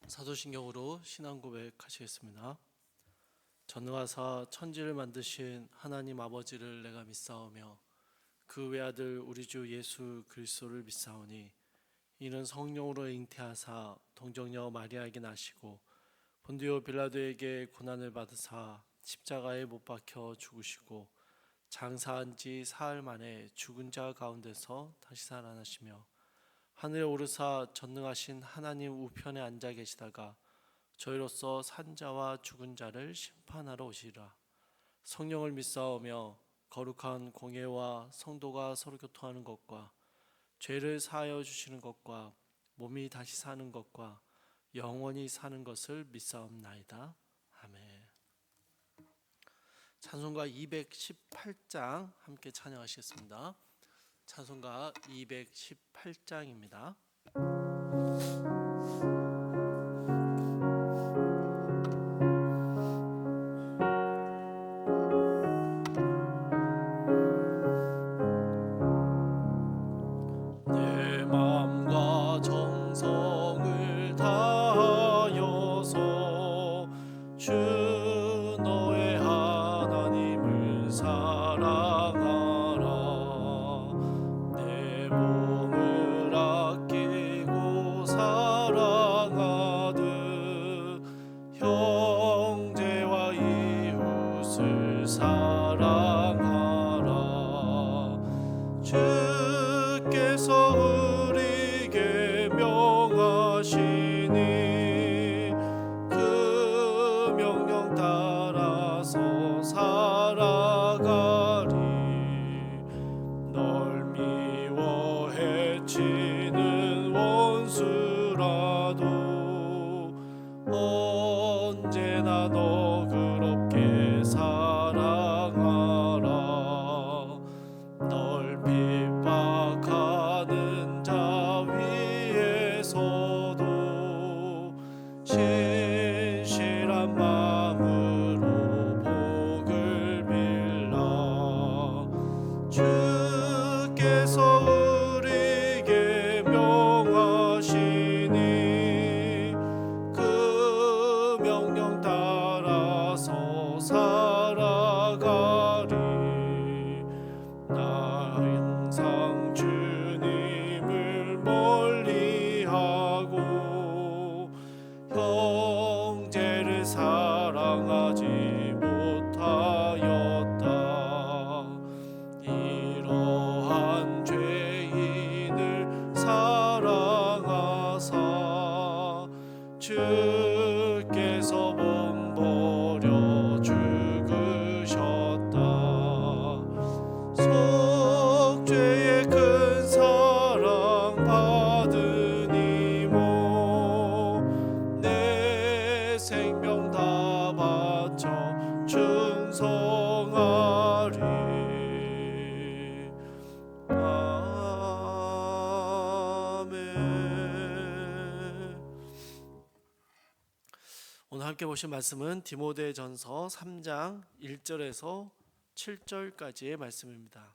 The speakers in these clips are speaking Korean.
사도신경으로 신앙 고백하시겠습니다. 전능하사 천지를 만드신 하나님 아버지를 내가 믿사오며 그 외아들 우리 주 예수 그리스도를 믿사오니 이는 성령으로 잉태하사 동정녀 마리아에게 나시고 본디오 빌라도에게 고난을 받으사 십자가에 못 박혀 죽으시고 장사한 지 사흘 만에 죽은 자 가운데서 다시 살아나시며 하늘에 오르사 전능하신 하나님 우편에 앉아 계시다가 저희로서 산자와 죽은 자를 심판하러 오시리라. 성령을 믿사오며 거룩한 공예와 성도가 서로 교통하는 것과 죄를 사하여 주시는 것과 몸이 다시 사는 것과 영원히 사는 것을 믿사옵나이다. 아멘. 찬송가 218장 함께 찬양하시겠습니다. 찬송가 218장입니다. 내 마음과 정성을 다하여서 주 너의 하나님을 사랑하라. 내 몸을 아끼고 사랑하듯 형제와 이웃을 사랑하라. 주께서 우리에게 명하시니 그 명령 따라서 살아가리. 널 미워 해치는 원수라도 언제나 너 그렇게 사랑하라. 널 핍박하는 자 위에서도 신실한 마음으로 복을 빌라. 주께서 우리에게 명하시니 그 명령 따라서 살아가리. 나 항상 주님을 멀리하고 형제를 사랑하지 못하였다. 이러한 죄인을 사랑하사 주께서 몸 버려 죽으셨다. 속죄의 큰 사랑 받으니모 내 생명 다 바쳐 충성하리. 아멘. 오늘 함께 보신 말씀은 디모데전서 3장 1절에서 7절까지의 말씀입니다.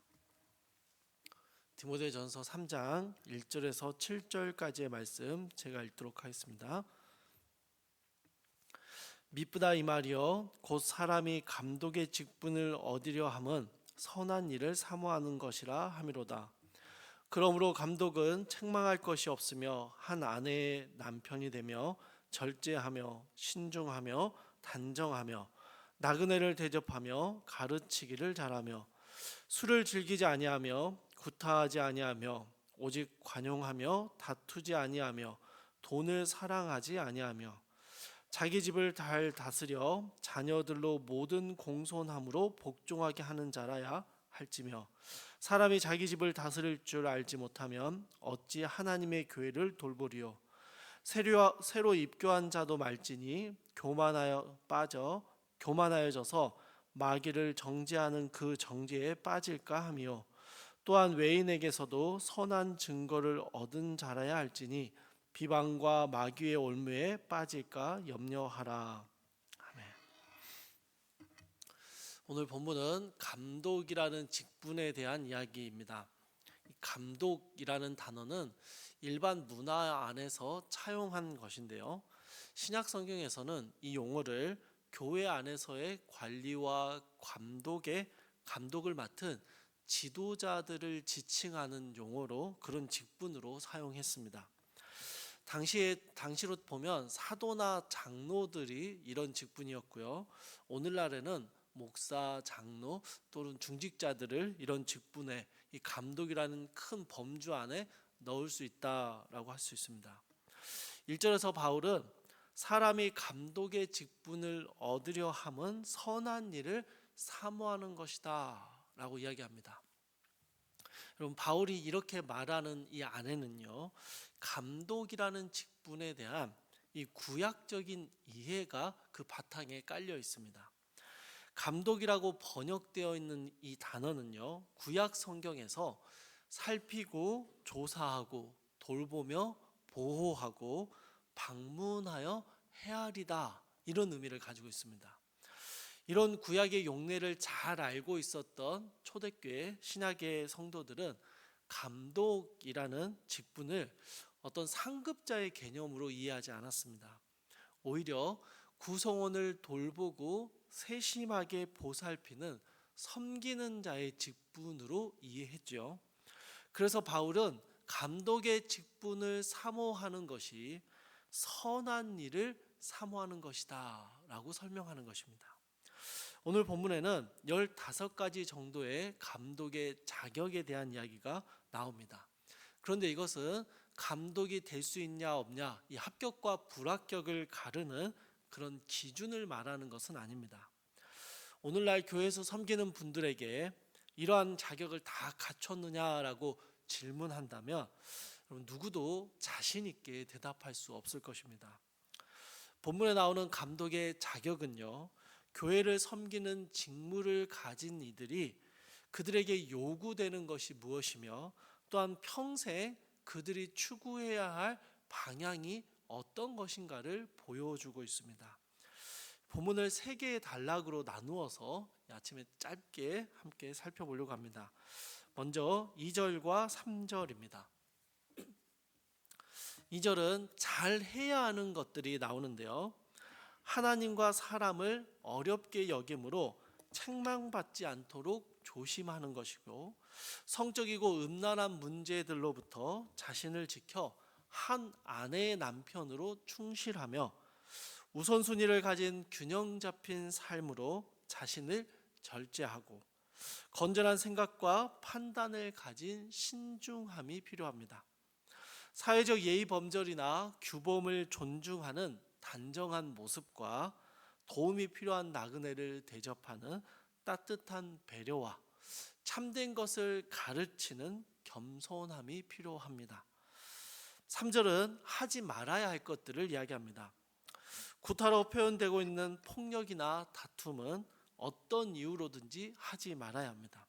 디모데전서 3장 1절에서 7절까지의 말씀 제가 읽도록 하겠습니다. 미쁘다 이 말이여 곧 사람이 감독의 직분을 얻으려 함은 선한 일을 사모하는 것이라 함이로다. 그러므로 감독은 책망할 것이 없으며 한 아내의 남편이 되며 절제하며 신중하며 단정하며 나그네를 대접하며 가르치기를 잘하며 술을 즐기지 아니하며 구타하지 아니하며 오직 관용하며 다투지 아니하며 돈을 사랑하지 아니하며 자기 집을 잘 다스려 자녀들로 모든 공손함으로 복종하게 하는 자라야 할지며 사람이 자기 집을 다스릴 줄 알지 못하면 어찌 하나님의 교회를 돌보리요. 새로 입교한 자도 말지니 교만하여져서 마귀를 정죄하는 그 정죄에 빠질까 하며 또한 외인에게서도 선한 증거를 얻은 자라야 할지니 비방과 마귀의 올무에 빠질까 염려하라. 아멘. 오늘 본문은 감독이라는 직분에 대한 이야기입니다. 감독이라는 단어는 일반 문화 안에서 차용한 것인데요. 신약 성경에서는 이 용어를 교회 안에서의 관리와 감독을 맡은 지도자들을 지칭하는 용어로, 그런 직분으로 사용했습니다. 당시로 보면 사도나 장로들이 이런 직분이었고요. 오늘날에는 목사, 장로 또는 중직자들을 이런 직분에, 이 감독이라는 큰 범주 안에 넣을 수 있다라고 할 수 있습니다. 1절에서 바울은 사람이 감독의 직분을 얻으려 함은 선한 일을 사모하는 것이다 라고 이야기합니다. 여러분, 바울이 이렇게 말하는 이 안에는요, 감독이라는 직분에 대한 이 구약적인 이해가 그 바탕에 깔려 있습니다. 감독이라고 번역되어 있는 이 단어는요, 구약 성경에서 살피고 조사하고 돌보며 보호하고 방문하여 헤아리다, 이런 의미를 가지고 있습니다. 이런 구약의 용례를 잘 알고 있었던 초대교회 신약의 성도들은 감독이라는 직분을 어떤 상급자의 개념으로 이해하지 않았습니다. 오히려 구성원을 돌보고 세심하게 보살피는 섬기는 자의 직분으로 이해했죠. 그래서 바울은 감독의 직분을 사모하는 것이 선한 일을 사모하는 것이다 라고 설명하는 것입니다. 오늘 본문에는 15가지 정도의 감독의 자격에 대한 이야기가 나옵니다. 그런데 이것은 감독이 될 수 있냐 없냐, 이 합격과 불합격을 가르는 그런 기준을 말하는 것은 아닙니다. 오늘날 교회에서 섬기는 분들에게 이러한 자격을 다 갖췄느냐라고 질문한다면 누구도 자신 있게 대답할 수 없을 것입니다. 본문에 나오는 감독의 자격은요, 교회를 섬기는 직무를 가진 이들이 그들에게 요구되는 것이 무엇이며, 또한 평생 그들이 추구해야 할 방향이 어떤 것인가를 보여주고 있습니다. 본문을 3개의 단락으로 나누어서 아침에 짧게 함께 살펴보려고 합니다. 먼저 2절과 3절입니다. 2절은 잘 해야 하는 것들이 나오는데요, 하나님과 사람을 어렵게 여김으로 책망받지 않도록 조심하는 것이고, 성적이고 음란한 문제들로부터 자신을 지켜 한 아내의 남편으로 충실하며 우선순위를 가진 균형 잡힌 삶으로 자신을 절제하고 건전한 생각과 판단을 가진 신중함이 필요합니다. 사회적 예의 범절이나 규범을 존중하는 단정한 모습과 도움이 필요한 나그네를 대접하는 따뜻한 배려와 참된 것을 가르치는 겸손함이 필요합니다. 3절은 하지 말아야 할 것들을 이야기합니다. 구타로 표현되고 있는 폭력이나 다툼은 어떤 이유로든지 하지 말아야 합니다.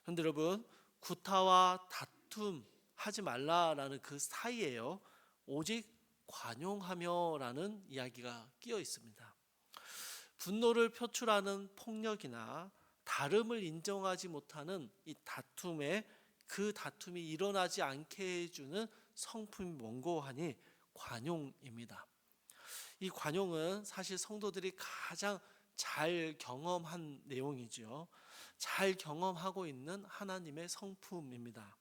그런데 여러분, 구타와 다툼 하지 말라라는 그 사이에요, 오직 관용하며라는 이야기가 끼어 있습니다. 분노를 표출하는 폭력이나 다름을 인정하지 못하는 이 다툼에 그 다툼이 일어나지 않게 해주는 성품이 원고하니 관용입니다. 이 관용은 사실 성도들이 가장 잘 경험한 내용이지요. 잘 경험하고 있는 하나님의 성품입니다.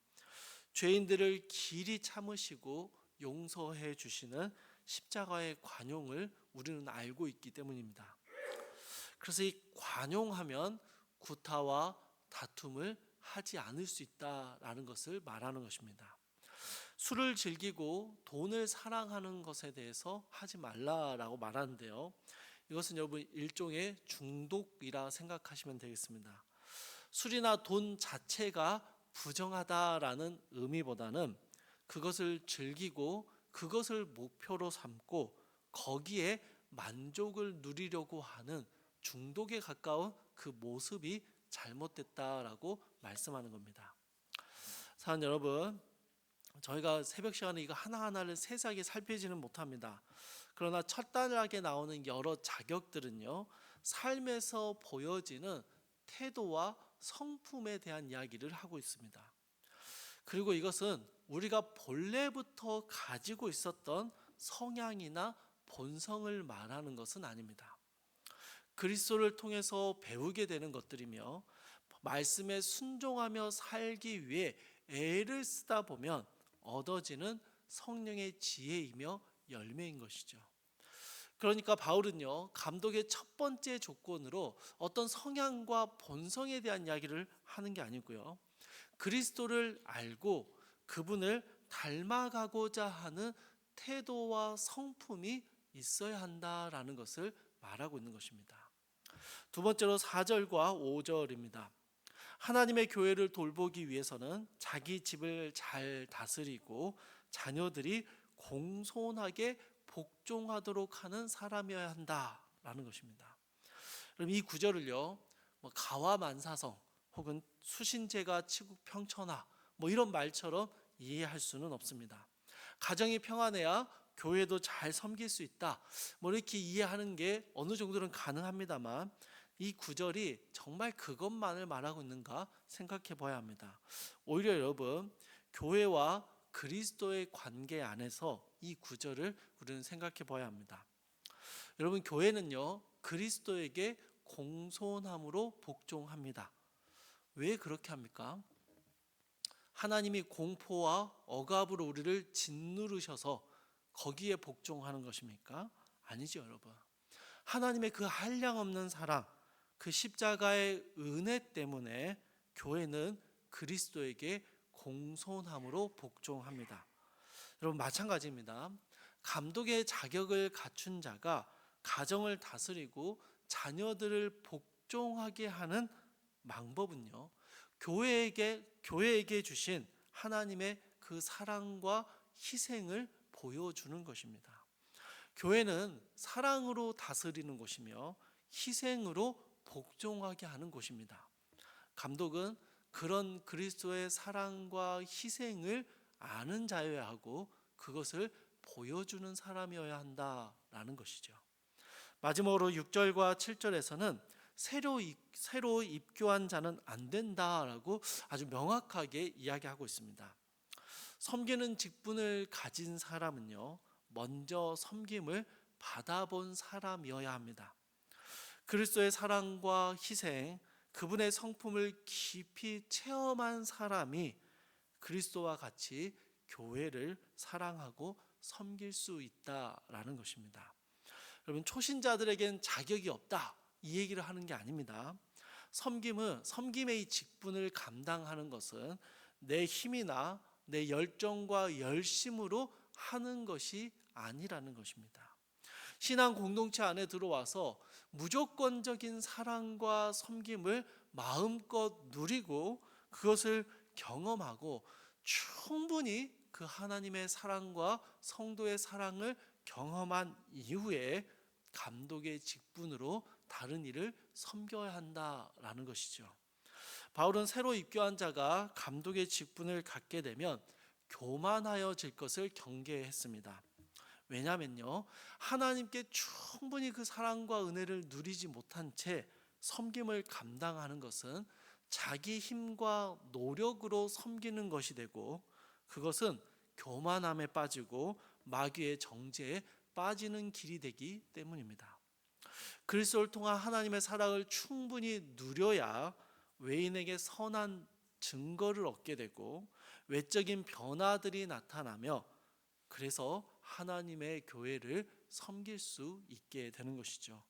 죄인들을 길이 참으시고 용서해 주시는 십자가의 관용을 우리는 알고 있기 때문입니다. 그래서 이 관용하면 구타와 다툼을 하지 않을 수 있다라는 것을 말하는 것입니다. 술을 즐기고 돈을 사랑하는 것에 대해서 하지 말라라고 말하는데요, 이것은 여러분 일종의 중독이라 생각하시면 되겠습니다. 술이나 돈 자체가 부정하다라는 의미보다는 그것을 즐기고 그것을 목표로 삼고 거기에 만족을 누리려고 하는 중독에 가까운 그 모습이 잘못됐다라고 말씀하는 겁니다. 사랑하는 여러분, 저희가 새벽 시간에 이거 하나하나를 세세하게 살피지는 못합니다. 그러나 첫 단락에 나오는 여러 자격들은요, 삶에서 보여지는 태도와 성품에 대한 이야기를 하고 있습니다. 그리고 이것은 우리가 본래부터 가지고 있었던 성향이나 본성을 말하는 것은 아닙니다. 그리스도를 통해서 배우게 되는 것들이며 말씀에 순종하며 살기 위해 애를 쓰다 보면 얻어지는 성령의 지혜이며 열매인 것이죠. 그러니까 바울은요, 감독의 첫 번째 조건으로 어떤 성향과 본성에 대한 이야기를 하는 게 아니고요, 그리스도를 알고 그분을 닮아가고자 하는 태도와 성품이 있어야 한다라는 것을 말하고 있는 것입니다. 두 번째로 4절과 5절입니다. 하나님의 교회를 돌보기 위해서는 자기 집을 잘 다스리고 자녀들이 공손하게 복종하도록 하는 사람이어야 한다라는 것입니다. 그럼 이 구절을요, 가와만사성 혹은 수신제가 치국평천하 이런 말처럼 이해할 수는 없습니다. 가정이 평안해야 교회도 잘 섬길 수 있다, 이렇게 이해하는 게 어느 정도는 가능합니다만 이 구절이 정말 그것만을 말하고 있는가 생각해 봐야 합니다. 오히려 여러분, 교회와 그리스도의 관계 안에서 이 구절을 우리는 생각해 봐야 합니다. 여러분, 교회는요, 그리스도에게 공손함으로 복종합니다. 왜 그렇게 합니까? 하나님이 공포와 억압으로 우리를 짓누르셔서 거기에 복종하는 것입니까? 아니죠, 여러분. 하나님의 그 한량없는 사랑, 그 십자가의 은혜 때문에 교회는 그리스도에게 공손함으로 복종합니다. 여러분, 마찬가지입니다. 감독의 자격을 갖춘 자가 가정을 다스리고 자녀들을 복종하게 하는 방법은요, 교회에게 주신 하나님의 그 사랑과 희생을 보여주는 것입니다. 교회는 사랑으로 다스리는 곳이며 희생으로 복종하게 하는 곳입니다. 감독은 그런 그리스도의 사랑과 희생을 아는 자여야 하고 그것을 보여주는 사람이어야 한다라는 것이죠. 마지막으로 6절과 7절에서는 새로 입교한 자는 안 된다라고 아주 명확하게 이야기하고 있습니다. 섬기는 직분을 가진 사람은요, 먼저 섬김을 받아본 사람이어야 합니다. 그리스도의 사랑과 희생, 그분의 성품을 깊이 체험한 사람이 그리스도와 같이 교회를 사랑하고 섬길 수 있다라는 것입니다. 여러분, 초신자들에겐 자격이 없다, 이 얘기를 하는 게 아닙니다. 섬김의 이 직분을 감당하는 것은 내 힘이나 내 열정과 열심으로 하는 것이 아니라는 것입니다. 신앙 공동체 안에 들어와서 무조건적인 사랑과 섬김을 마음껏 누리고 그것을 경험하고 충분히 그 하나님의 사랑과 성도의 사랑을 경험한 이후에 감독의 직분으로 다른 일을 섬겨야 한다라는 것이죠. 바울은 새로 입교한 자가 감독의 직분을 갖게 되면 교만하여질 것을 경계했습니다. 왜냐하면요, 하나님께 충분히 그 사랑과 은혜를 누리지 못한 채 섬김을 감당하는 것은 자기 힘과 노력으로 섬기는 것이 되고 그것은 교만함에 빠지고 마귀의 정죄에 빠지는 길이 되기 때문입니다. 그리스도를 통한 하나님의 사랑을 충분히 누려야 외인에게 선한 증거를 얻게 되고 외적인 변화들이 나타나며 그래서 하나님의 교회를 섬길 수 있게 되는 것이죠.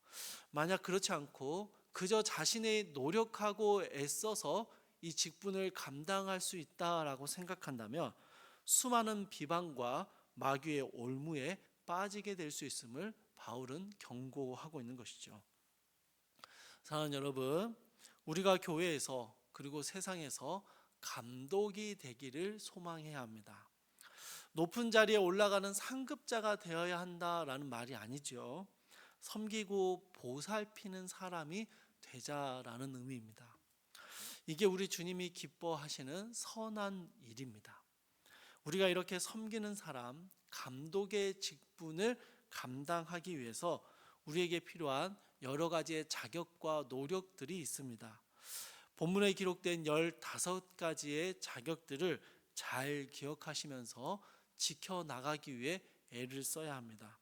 만약 그렇지 않고 그저 자신의 노력하고 애써서 이 직분을 감당할 수 있다라고 생각한다면 수많은 비방과 마귀의 올무에 빠지게 될 수 있음을 바울은 경고하고 있는 것이죠. 사랑하는 여러분, 우리가 교회에서 그리고 세상에서 감독이 되기를 소망해야 합니다. 높은 자리에 올라가는 상급자가 되어야 한다라는 말이 아니죠. 섬기고 보살피는 사람이 되자라는 의미입니다. 이게 우리 주님이 기뻐하시는 선한 일입니다. 우리가 이렇게 섬기는 사람, 감독의 직분을 감당하기 위해서 우리에게 필요한 여러 가지의 자격과 노력들이 있습니다. 본문에 기록된 15가지의 자격들을 잘 기억하시면서 지켜나가기 위해 애를 써야 합니다.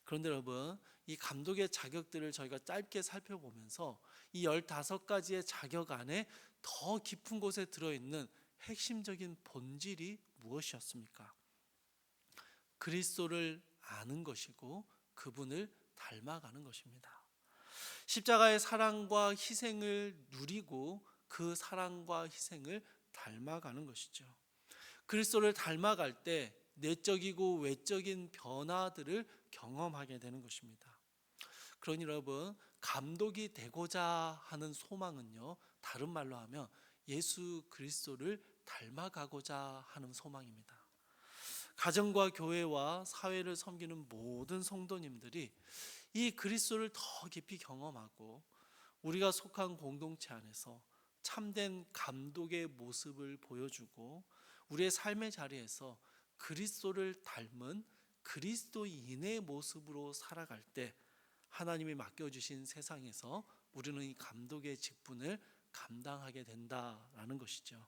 그런데 여러분, 이 감독의 자격들을 저희가 짧게 살펴보면서 이 15가지의 자격 안에 더 깊은 곳에 들어있는 핵심적인 본질이 무엇이었습니까? 그리스도를 아는 것이고 그분을 닮아가는 것입니다. 십자가의 사랑과 희생을 누리고 그 사랑과 희생을 닮아가는 것이죠. 그리스도를 닮아갈 때 내적이고 외적인 변화들을 경험하게 되는 것입니다. 그러니 여러분, 감독이 되고자 하는 소망은요, 다른 말로 하면 예수 그리스도를 닮아가고자 하는 소망입니다. 가정과 교회와 사회를 섬기는 모든 성도님들이 이 그리스도를 더 깊이 경험하고 우리가 속한 공동체 안에서 참된 감독의 모습을 보여주고 우리의 삶의 자리에서 그리스도를 닮은 그리스도인의 모습으로 살아갈 때 하나님이 맡겨주신 세상에서 우리는 이 감독의 직분을 감당하게 된다라는 것이죠.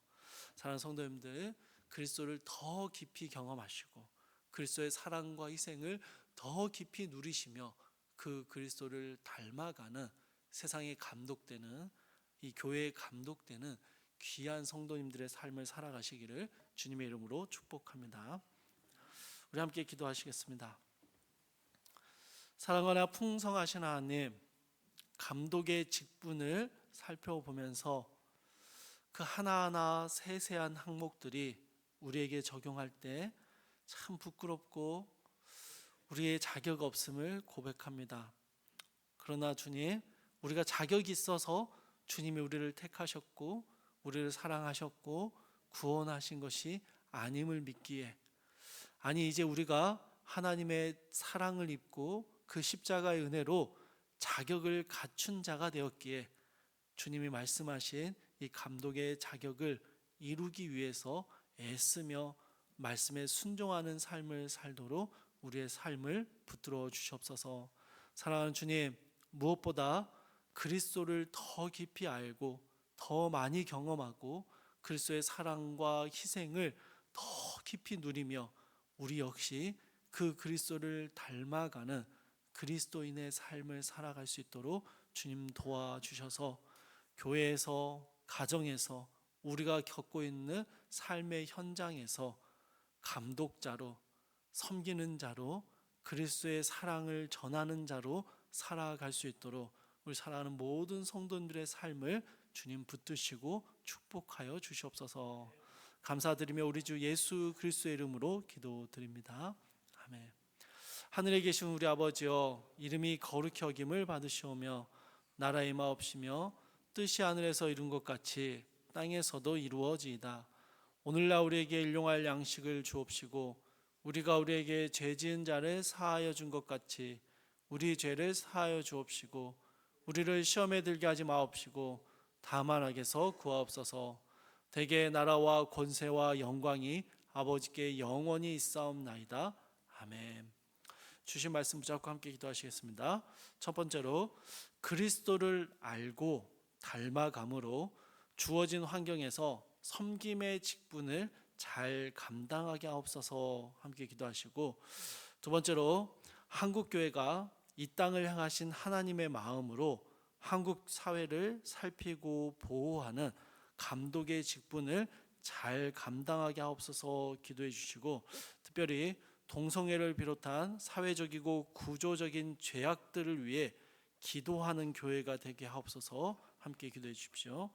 사랑하는 성도님들, 그리스도를 더 깊이 경험하시고 그리스도의 사랑과 희생을 더 깊이 누리시며 그 그리스도를 닮아가는 세상에 감독되는 이 교회에 감독되는 귀한 성도님들의 삶을 살아가시기를 주님의 이름으로 축복합니다. 우리 함께 기도하시겠습니다. 사랑하나 풍성하신 하나님, 감독의 직분을 살펴보면서 그 하나하나 세세한 항목들이 우리에게 적용할 때 참 부끄럽고 우리의 자격 없음을 고백합니다. 그러나 주님, 우리가 자격이 있어서 주님이 우리를 택하셨고 우리를 사랑하셨고 구원하신 것이 아님을 믿기에, 아니 이제 우리가 하나님의 사랑을 입고 그 십자가의 은혜로 자격을 갖춘 자가 되었기에 주님이 말씀하신 이 감독의 자격을 이루기 위해서 애쓰며 말씀에 순종하는 삶을 살도록 우리의 삶을 붙들어 주시옵소서. 사랑하는 주님, 무엇보다 그리스도를 더 깊이 알고 더 많이 경험하고 그리스도의 사랑과 희생을 더 깊이 누리며 우리 역시 그 그리스도를 닮아가는 그리스도인의 삶을 살아갈 수 있도록 주님 도와주셔서 교회에서, 가정에서, 우리가 겪고 있는 삶의 현장에서 감독자로, 섬기는 자로, 그리스도의 사랑을 전하는 자로 살아갈 수 있도록 우리 사랑하는 모든 성도들의 삶을 주님 붙드시고 축복하여 주시옵소서. 감사드리며 우리 주 예수 그리스도의 이름으로 기도드립니다. 아멘. 하늘에 계신 우리 아버지여, 이름이 거룩히 여김을 받으시오며 나라의 임하옵시며 뜻이 하늘에서 이룬 것 같이 땅에서도 이루어지이다. 오늘날 우리에게 일용할 양식을 주옵시고 우리가 우리에게 죄 지은 자를 사하여 준 것 같이 우리 죄를 사하여 주옵시고 우리를 시험에 들게 하지 마옵시고 다만 악에서 구하옵소서. 대개 나라와 권세와 영광이 아버지께 영원히 있사옵나이다. 아멘. 주신 말씀 붙잡고 함께 기도하시겠습니다. 첫 번째로, 그리스도를 알고 닮아감으로 주어진 환경에서 섬김의 직분을 잘 감당하게 하옵소서 함께 기도하시고, 두 번째로 한국교회가 이 땅을 향하신 하나님의 마음으로 한국 사회를 살피고 보호하는 감독의 직분을 잘 감당하게 하옵소서 기도해 주시고, 특별히 동성애를 비롯한 사회적이고 구조적인 죄악들을 위해 기도하는 교회가 되게 하옵소서 함께 기도해 주십시오.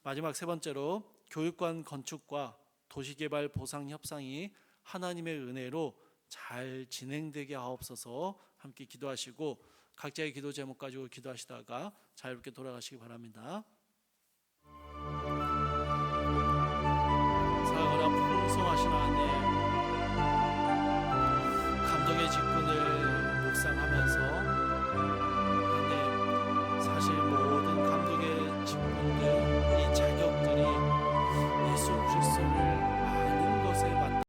마지막 세 번째로, 교육관 건축과 도시개발 보상 협상이 하나님의 은혜로 잘 진행되게 하옵소서 함께 기도하시고, 각자의 기도 제목 가지고 기도하시다가 자유롭게 돌아가시기 바랍니다. 사랑하나 풍성하신 하나님, 감독의 직분을